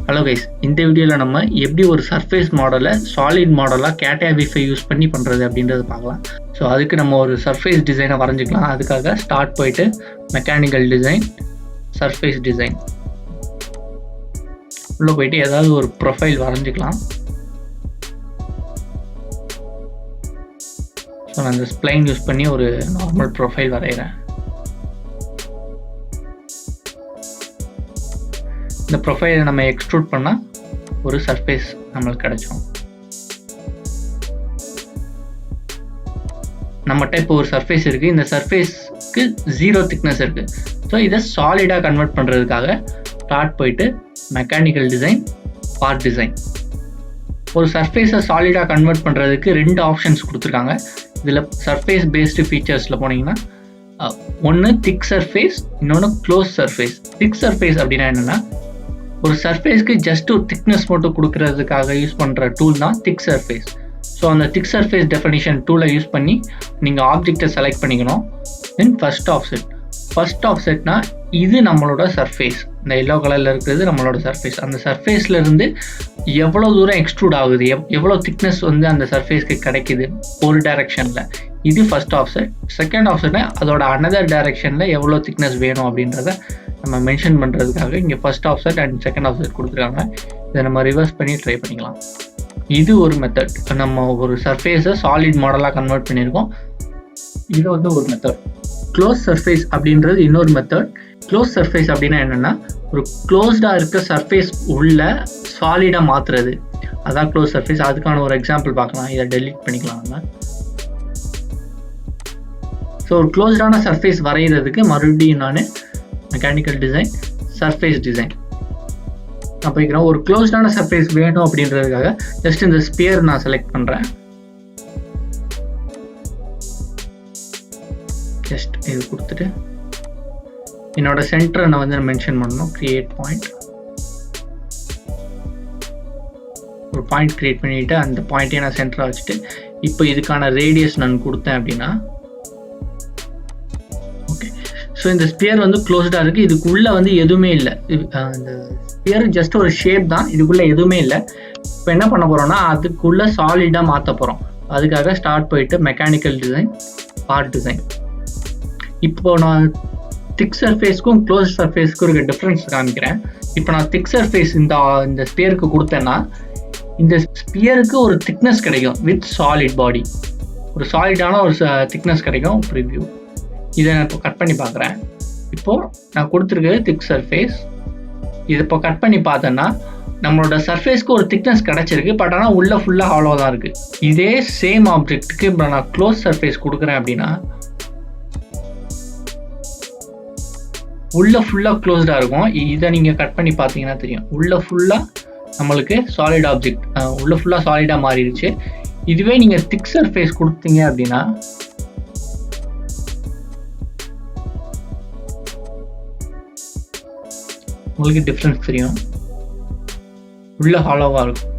Hello guys, இந்த வீடியோவில் நம்ம எப்படி ஒரு சர்ஃபேஸ் மாடலை சாலிட் மாடலாக catia v5 யூஸ் பண்ணி பண்ணுறது அப்படின்றத பார்க்கலாம். ஸோ அதுக்கு நம்ம ஒரு சர்ஃபேஸ் டிசைனை வரைஞ்சிக்கலாம். அதுக்காக ஸ்டார்ட் போயிட்டு மெக்கானிக்கல் டிசைன், சர்ஃபேஸ் டிசைன் உள்ளே போயிட்டு ஏதாவது ஒரு ப்ரொஃபைல் வரைஞ்சிக்கலாம். ஸோ நான் இந்த ஸ்ப்ளைன் யூஸ் பண்ணி ஒரு நார்மல் ப்ரொஃபைல் வரைகிறேன். இந்த ப்ரொஃபைலை நம்ம எக்ஸ்ட்ரூட் பண்ணால் ஒரு சர்ஃபேஸ் நம்மளுக்கு கிடைச்சோம். நம்மகிட்ட இப்போ ஒரு சர்ஃபேஸ் இருக்குது. இந்த சர்ஃபேஸ்க்கு 0 திக்னஸ் இருக்குது. ஸோ இதை சாலிடாக கன்வெர்ட் பண்ணுறதுக்காக ஸ்டார்ட் போயிட்டு மெக்கானிக்கல் டிசைன், பார்ட் டிசைன். ஒரு சர்ஃபேஸை சாலிடாக கன்வெர்ட் பண்ணுறதுக்கு 2 ஆப்ஷன்ஸ் கொடுத்துருக்காங்க. இதில் சர்ஃபேஸ் பேஸ்டு ஃபீச்சர்ஸில் போனீங்கன்னா ஒன்று திக் சர்ஃபேஸ், இன்னொன்று க்ளோஸ் சர்ஃபேஸ். திக் சர்ஃபேஸ் அப்படின்னா என்னென்னா, ஒரு சர்ஃபேஸ்க்கு ஜஸ்ட் ஒரு திக்னஸ் மட்டும் கொடுக்கறதுக்காக யூஸ் பண்ணுற டூல் தான் திக் சர்ஃபேஸ். ஸோ அந்த திக் சர்ஃபேஸ் டெஃபினிஷன் டூலை யூஸ் பண்ணி நீங்கள் ஆப்ஜெக்டை செலக்ட் பண்ணிக்கணும். தென் ஃபர்ஸ்ட் ஆஃப்செட்னா இது நம்மளோட சர்ஃபேஸ். இந்த எல்லோ கலரில் இருக்கிறது நம்மளோட சர்ஃபேஸ். அந்த சர்ஃபேஸ்லேருந்து எவ்வளோ தூரம் எக்ஸ்ட்ரூட் ஆகுது, எவ்வளோ திக்னஸ் அந்த சர்ஃபேஸ்க்கு கிடைக்குது ஒரு டைரெக்ஷனில், இது ஃபர்ஸ்ட் ஆஃப்செட். செகண்ட் ஆஃப்செட்னா அதோட அனதர் டைரெக்ஷனில் எவ்வளோ திக்னஸ் வேணும் அப்படின்றத நம்ம மென்ஷன் பண்ணுறதுக்காக இங்கே first offset and second offset கொடுத்துருக்காங்க. இதை நம்ம ரிவர்ஸ் பண்ணி ட்ரை பண்ணிக்கலாம். இது ஒரு மெத்தட். நம்ம ஒரு சர்ஃபேஸை சாலிட் மாடலாக கன்வெர்ட் பண்ணியிருக்கோம். இது ஒரு மெத்தட். க்ளோஸ் சர்ஃபேஸ் அப்படின்றது இன்னொரு மெத்தட். க்ளோஸ் சர்ஃபேஸ் அப்படின்னா என்னென்னா, ஒரு க்ளோஸ்டாக இருக்க சர்ஃபேஸ் உள்ள சாலிடாக மாற்றுறது, அதான் க்ளோஸ் சர்ஃபேஸ். அதுக்கான ஒரு எக்ஸாம்பிள் பார்க்கலாம். இதை டெலீட் பண்ணிக்கலாம் நம்ம. ஸோ ஒரு க்ளோஸ்டான சர்ஃபேஸ் வரைகிறதுக்கு மறுபடியும் நான் மெக்கானிக்கல் டிசைன், சர்ஃபேஸ் டிசைன் நான் போய்க்கிறேன். ஒரு க்ளோஸ்டான சர்ஃபேஸ் வேணும் அப்படின்றதுக்காக ஜஸ்ட் இந்த ஸ்பியர் நான் செலக்ட் பண்ணுறேன். ஜஸ்ட் இது கொடுத்துட்டு என்னோட சென்டரை நான் மென்ஷன் பண்ணணும். கிரியேட் பாயிண்ட், ஒரு பாயிண்ட் கிரியேட் பண்ணிவிட்டு அந்த பாயிண்ட்டே நான் சென்டராக வச்சுட்டு இப்போ இதுக்கான ரேடியஸ் நான் கொடுத்தேன் அப்படின்னா, ஓகே. ஸோ இந்த ஸ்பியர் க்ளோஸ்டாக இருக்குது. இதுக்குள்ளே எதுவுமே இல்லை. இந்த ஸ்பியர் ஜஸ்ட் ஒரு ஷேப் தான், இதுக்குள்ளே எதுவுமே இல்லை. இப்போ என்ன பண்ண போகிறோம்னா, அதுக்குள்ளே சாலிடாக மாற்ற போகிறோம். அதுக்காக ஸ்டார்ட் போயிட்டு மெக்கானிக்கல் டிசைன், பார்ட் டிசைன். இப்போ நான் திக் சர்ஃபேஸ்க்கும் க்ளோஸ் சர்ஃபேஸ்க்கும் இருக்க டிஃப்ரென்ஸ் காமிக்கிறேன். இப்போ நான் திக் சர்ஃபேஸ் இந்த ஸ்பியருக்கு கொடுத்தேன்னா, இந்த ஸ்பியருக்கு ஒரு திக்னஸ் கிடைக்கும் வித் சாலிட் பாடி. ஒரு சாலிடான ஒரு திக்னஸ் கிடைக்கும். ப்ரிவ்யூ இதை நான் இப்போ கட் பண்ணி பார்க்குறேன். இப்போது நான் கொடுத்துருக்கிறது திக் சர்ஃபேஸ். இது இப்போ கட் பண்ணி பார்த்தேன்னா நம்மளோட சர்ஃபேஸ்க்கு ஒரு திக்னஸ் கிடச்சிருக்கு. பட் ஆனால் உள்ளே ஃபுல்லாக ஹாலோ தான் இருக்குது. இதே சேம் ஆப்ஜெக்ட்டுக்கு இப்போ நான் க்ளோஸ் சர்ஃபேஸ் கொடுக்குறேன் அப்படின்னா உள்ளே ஃபுல்லாக க்ளோஸ்டாக இருக்கும். இதை நீங்கள் கட் பண்ணி பார்த்தீங்கன்னா தெரியும். உள்ளே ஃபுல்லாக நம்மளுக்கு சாலிட் ஆப்ஜெக்ட், உள்ளே ஃபுல்லாக சாலிடாக மாறிடுச்சு. இதுவே நீங்கள் திக் சர்ஃபேஸ் கொடுத்தீங்க அப்படின்னா உங்களுக்கு டிஃப்ரென்ஸ் தெரியும். உள்ள ஹாலோவாக இருக்கும்.